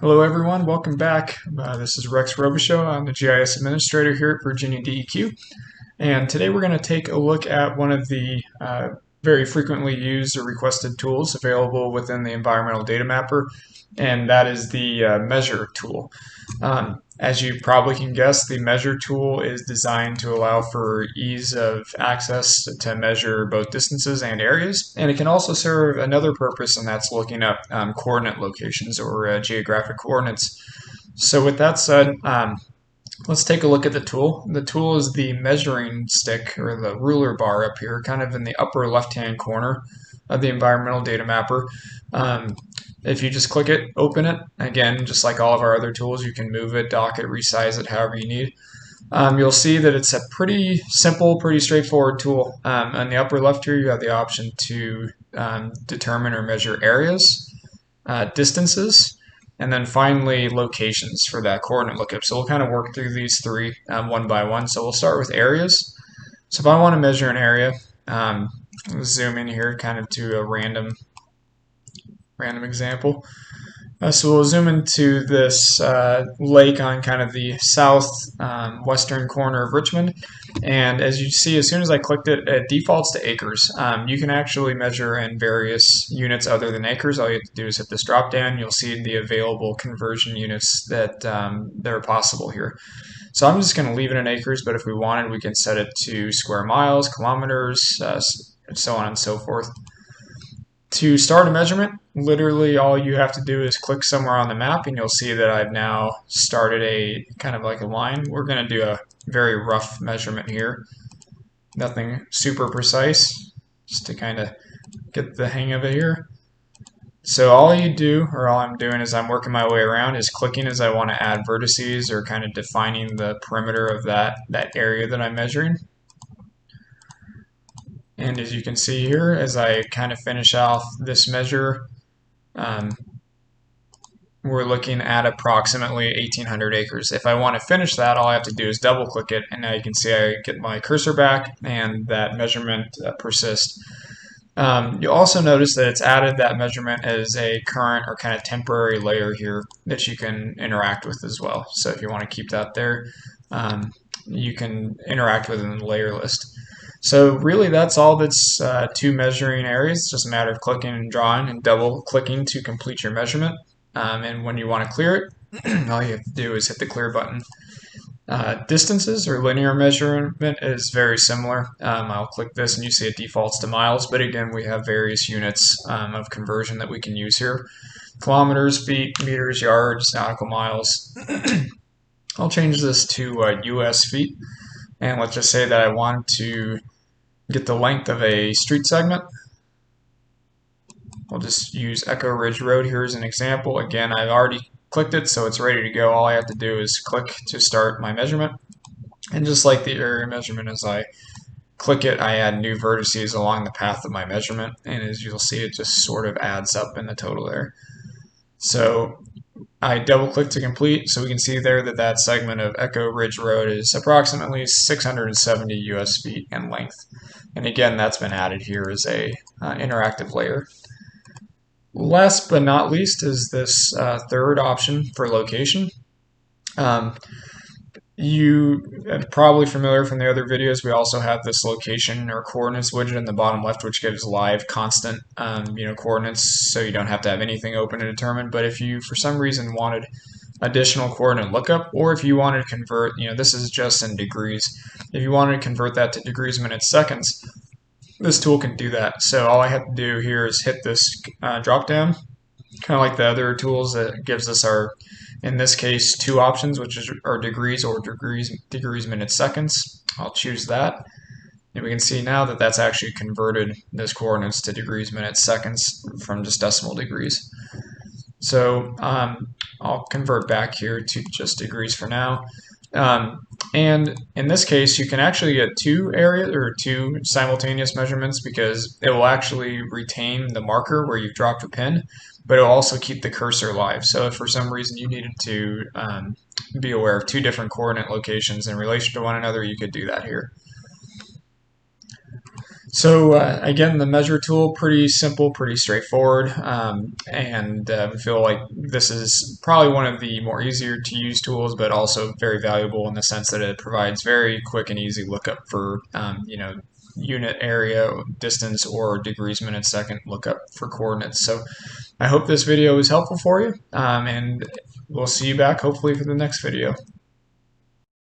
Hello everyone, welcome back. This is Rex Robichaux. I'm the GIS Administrator here at Virginia DEQ. And today we're going to take a look at one of the very frequently used or requested tools available within the Environmental Data Mapper, and that is the Measure tool. As you probably can guess, the Measure tool is designed to allow for ease of access to measure both distances and areas, and it can also serve another purpose, and that's looking up coordinate locations or geographic coordinates. So with that said, let's take a look at the tool. The tool is the measuring stick or the ruler bar up here, kind of in the upper left-hand corner of the environmental data mapper. If you just click it, open it, again, just like all of our other tools, you can move it, dock it, resize it, however you need. You'll see that it's a pretty simple, pretty straightforward tool. On the upper left here, you have the option to determine or measure areas, distances, and then finally locations for that coordinate lookup. So we'll kind of work through these three one by one. So we'll start with areas. So if I want to measure an area, zoom in here kind of to a random example. So we'll zoom into this lake on kind of the south western corner of Richmond. And as you see, as soon as I clicked it, it defaults to acres. You can actually measure in various units other than acres. All you have to do is hit this drop down. You'll see the available conversion units that are possible here. So I'm just going to leave it in acres, but if we wanted, we can set it to square miles, kilometers, so on and so forth. To start a measurement, literally all you have to do is click somewhere on the map and you'll see that I've now started a kind of like a line. We're going to do a very rough measurement here. Nothing super precise, just to kind of get the hang of it here. So all you do, or all I'm doing as I'm working my way around, is clicking as I want to add vertices or kind of defining the perimeter of that area that I'm measuring. And as you can see here, as I kind of finish off this measure, we're looking at approximately 1,800 acres. If I want to finish that, all I have to do is double click it, and now you can see I get my cursor back and that measurement persists. You'll also notice that it's added that measurement as a current or kind of temporary layer here that you can interact with as well. So if you want to keep that there, you can interact with it in the layer list. So really that's all that's to measuring areas. It's just a matter of clicking and drawing and double clicking to complete your measurement. And when you want to clear it, all you have to do is hit the clear button. Distances or linear measurement is very similar. I'll click this and you see it defaults to miles, but again we have various units of conversion that we can use here. Kilometers, feet, meters, yards, nautical miles. I'll change this to US feet, and let's just say that I want to get the length of a street segment. We'll just use Echo Ridge Road here as an example. Again, I've already clicked it, so it's ready to go. All I have to do is click to start my measurement. And just like the area measurement, as I click it, I add new vertices along the path of my measurement. And as you'll see, it just sort of adds up in the total there. So I double click to complete, so we can see there that that segment of Echo Ridge Road is approximately 670 US feet in length. And again, that's been added here as a interactive layer. Last but not least is this third option for location. You are probably familiar from the other videos. We also have this location or coordinates widget in the bottom left, which gives live constant coordinates, so you don't have to have anything open to determine. But if you for some reason wanted additional coordinate lookup, or if you wanted to convert, this is just in degrees. If you wanted to convert that to degrees, minutes, seconds, this tool can do that. So all I have to do here is hit this drop down, kind of like the other tools that gives us our, in this case, two options, which are degrees or degrees, minutes, seconds. I'll choose that. And we can see now that that's actually converted those coordinates to degrees, minutes, seconds from just decimal degrees. So I'll convert back here to just degrees for now. And in this case, you can actually get two simultaneous measurements, because it will actually retain the marker where you've dropped your pin, but it will also keep the cursor live. So if for some reason you needed to be aware of two different coordinate locations in relation to one another, you could do that here. So again, the measure tool, pretty simple, pretty straightforward, and we feel like this is probably one of the more easier to use tools, but also very valuable in the sense that it provides very quick and easy lookup for unit area, distance, or degrees, minutes, second lookup for coordinates. So I hope this video was helpful for you, and we'll see you back hopefully for the next video.